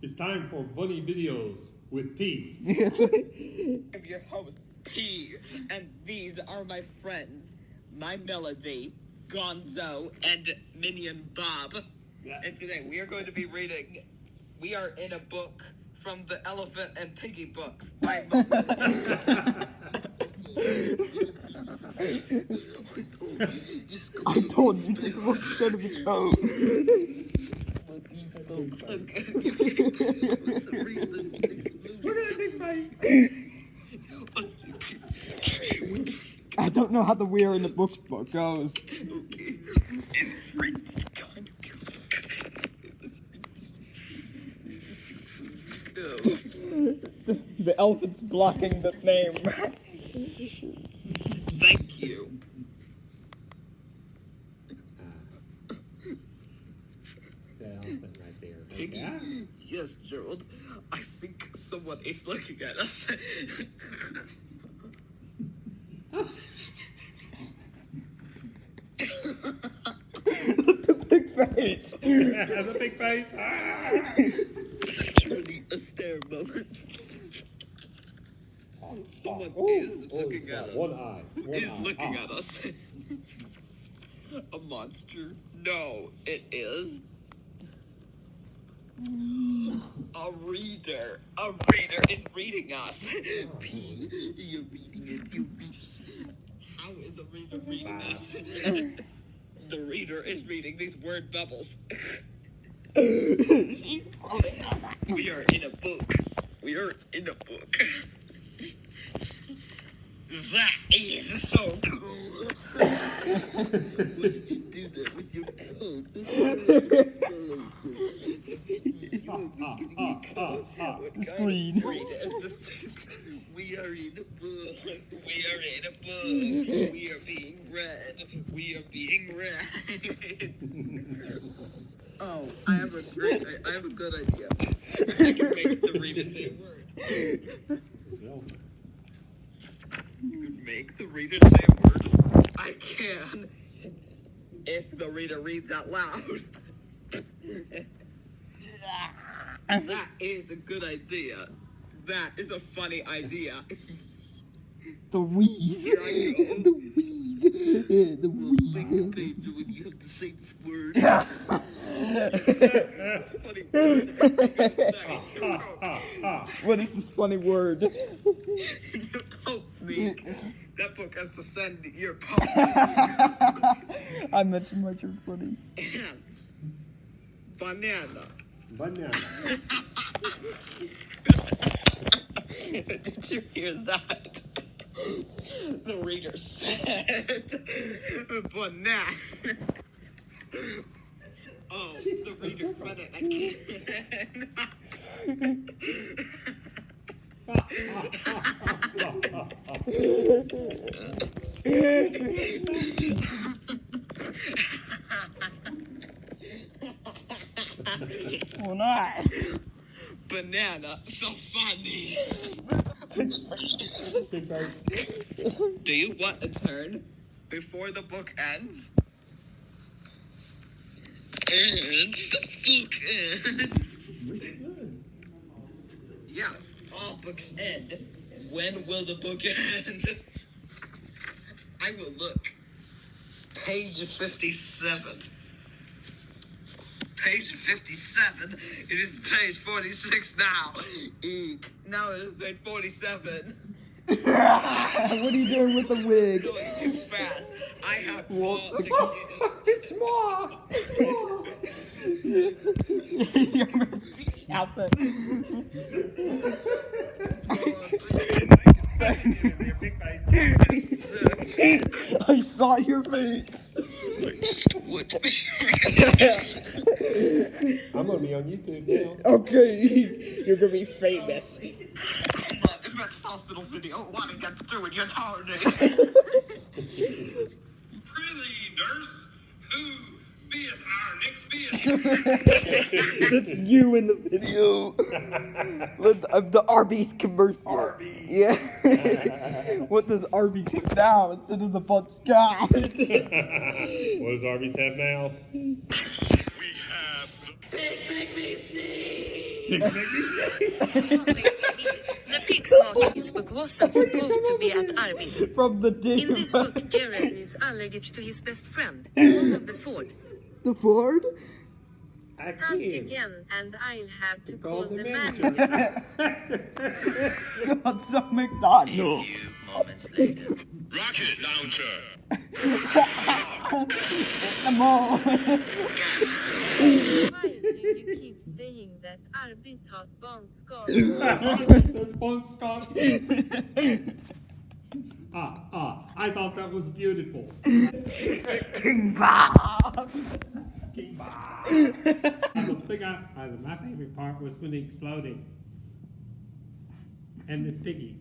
It's time for funny videos with P. I'm your host, P, and these are my friends, my Melody, Gonzo, and Minion Bob. Yeah. And today we are going to be reading, we are in a book from the Elephant and Piggy books by I told you this was gonna be cold. I don't know how the "we are in the books" book goes. The elephant's blocking the name. Thank you. The elephant right there. Piggy? Yeah. Yes, Gerald. I think someone is looking at us. The big face. Yeah, the big face. This is truly a stare moment. Someone is looking at us. One eye. Looking at us. A monster? No, it is a reader. A reader is reading us. P, you're reading it. You read. How is a reader reading us? The reader is reading these word bubbles. We are in a book. We are in a book. That is so cool. Why did you do that with your coat? This The screen. We are in a book. We are in a book. We are being read. We are being read. Oh, I have a good idea. I can make the reader say a word. You can make the reader say a word. I can. If the reader reads out loud. That is a good idea. That is a funny idea. The weed. Here I go. The weed. The weed. Make a page when you have to say this word. Funny word. What is this funny word? Help me. That book has to send your post. I mentioned my true funny. Banana. Did you hear that? The reader said banana. Oh, the reader said it again. Oh no. Banana, so funny. Do you want a turn before the book ends? And the book ends. Yes, all books end. When will the book end? I will look. Page 57. Page 57. It is page 46 now. Eek. Now it is page 47. What are you doing with the wig? Going too fast. I have What's balls to It's more. Outfit. I saw your face. I'm gonna be on YouTube now. Okay, you're gonna be famous. The best hospital video. What it gets to do with your tardy. Really, nurse? Who be it our next visit? That's you in the video. The Arby's commercial. Arby. Yeah. What does Arby take now instead of the butt sky? What does Arby's have now? We have the The pig's heart in this book wasn't supposed to be at Arby's. From the day. In this book, Jared is allergic to his best friend, one of the Ford. The Ford? I Talk can't. again, and I'll have to Call call the the manager. manager. Gonzo McDonald. A few moments later. Rocket launcher. Come on. Why do you keep saying that Arby's has Bon Scott? The phone Scott. I thought that was beautiful. King Bob. King Bob. My favorite part was when he exploded. And Miss Piggy.